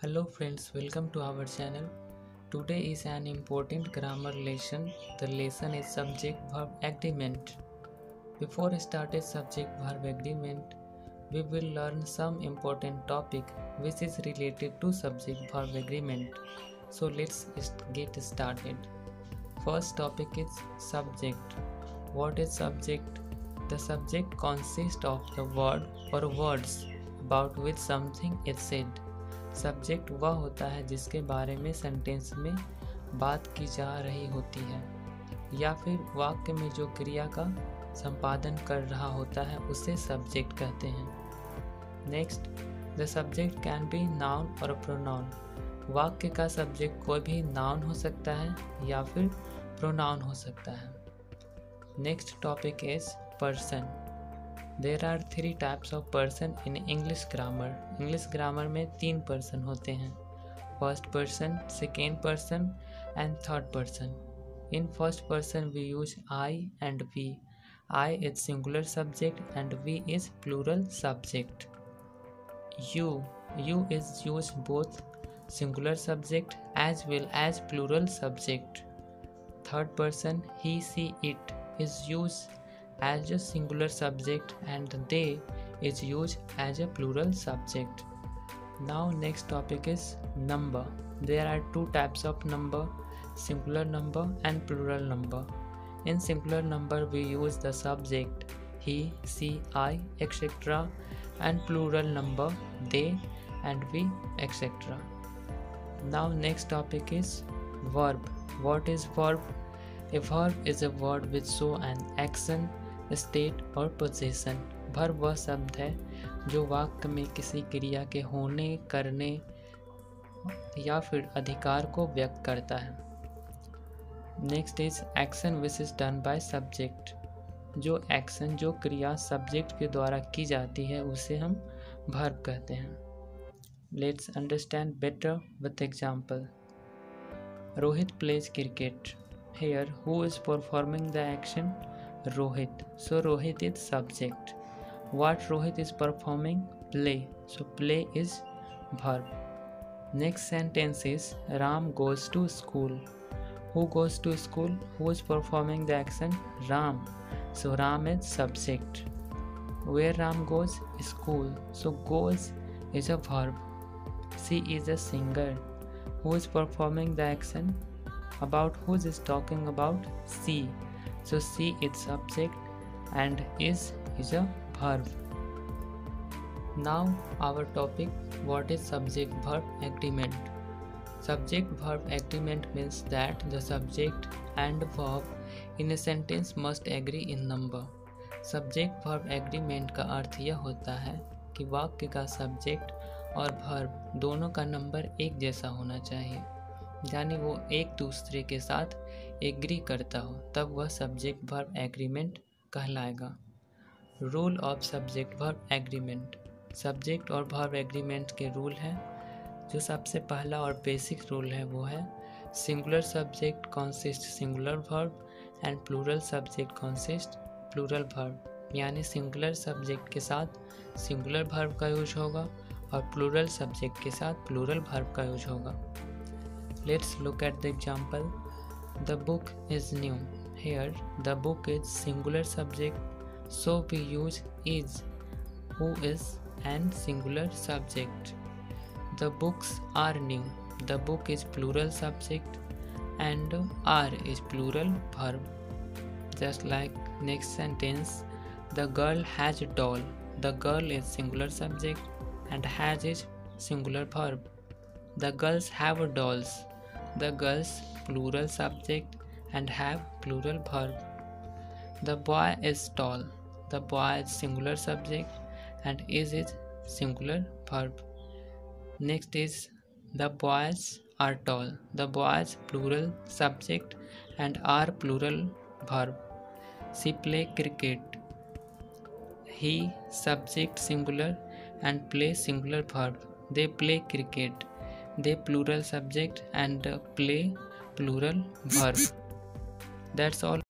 Hello friends, welcome to our channel. Today is an important grammar lesson. The lesson is subject verb agreement. Before starting subject verb agreement, we will learn some important topic which is related to subject verb agreement. So let's get started. First topic is subject. What is subject? The subject consists of the word or words about which something is said. Subject वह होता है जिसके बारे में sentence में बात की जा रही होती है या फिर वाक्य में जो क्रिया का संपादन कर रहा होता है उसे सब्जेक्ट कहते हैं। Next, the subject can be noun और प्रोनाउन। वाक्य का सब्जेक्ट कोई भी नाउन हो सकता है या फिर प्रोनाउन हो सकता है। Next topic is person. There are 3 types of person in English grammar. English grammar में 3 person होते हैं, first person, second person and third person. In first person we use I and we. I is singular subject and we is plural subject. You is used both singular subject as well as plural subject. Third person he, she, it is used as a singular subject and they is used as a plural subject. Now next topic is number. There are 2 types of number, singular number and plural number. In singular number we use the subject he, she, I, etc. and plural number they and we, etc. Now next topic is verb. What is verb? A verb is a word which show an action, state और position. Verb वह शब्द है जो वाक्य में किसी क्रिया के होने, करने या फिर अधिकार को व्यक्त करता है। Next is action which is done by subject. जो एक्शन, जो क्रिया सब्जेक्ट के द्वारा की जाती है उसे हम वर्ब कहते हैं। Let's understand better with example. Rohit pledge cricket. Here who is performing the action? Rohit. So Rohit is subject. What Rohit is performing? Play. So play is verb. Next sentence is Ram goes to school. Who goes to school? Who is performing the action? Ram. So Ram is subject. Where Ram goes? School. So goes is a verb. She is a singer. Who is performing the action? About who is talking about? She. So she is subject and is a verb. Now our topic, what is subject verb agreement? Subject verb agreement means that the subject and verb in a sentence must agree in number. Subject verb agreement का अर्थ यह होता है कि वाक्य का subject और verb दोनों का नंबर एक जैसा होना चाहिए, यानी वो एक दूसरे के साथ एग्री करता हो, तब वह सब्जेक्ट वर्ब एग्रीमेंट कहलाएगा। Rule of subject verb agreement. Subject और वर्ब एग्रीमेंट के रूल हैं। जो सबसे पहला और बेसिक रूल है वो है singular subject consist singular verb and plural subject consist plural verb. यानी सिंगुलर सब्जेक्ट के साथ सिंगुलर वर्ब का यूज होगा और प्लूरल सब्जेक्ट के साथ प्लूरल वर्ब का यूज होगा। Let's look at the example. The book is new. Here the book is singular subject, so we use is, who is and singular subject. The books are new. The book is plural subject and are is plural verb. Just like next sentence, the girl has a doll. The girl is singular subject and has is singular verb. The girls have dolls. The girls plural subject and have plural verb. The boy is tall. The boy is singular subject and is singular verb. Next is the boys are tall. The boys plural subject and are plural verb. She play cricket. He subject singular and play singular verb. They play cricket. They plural subject and play plural verb. That's all.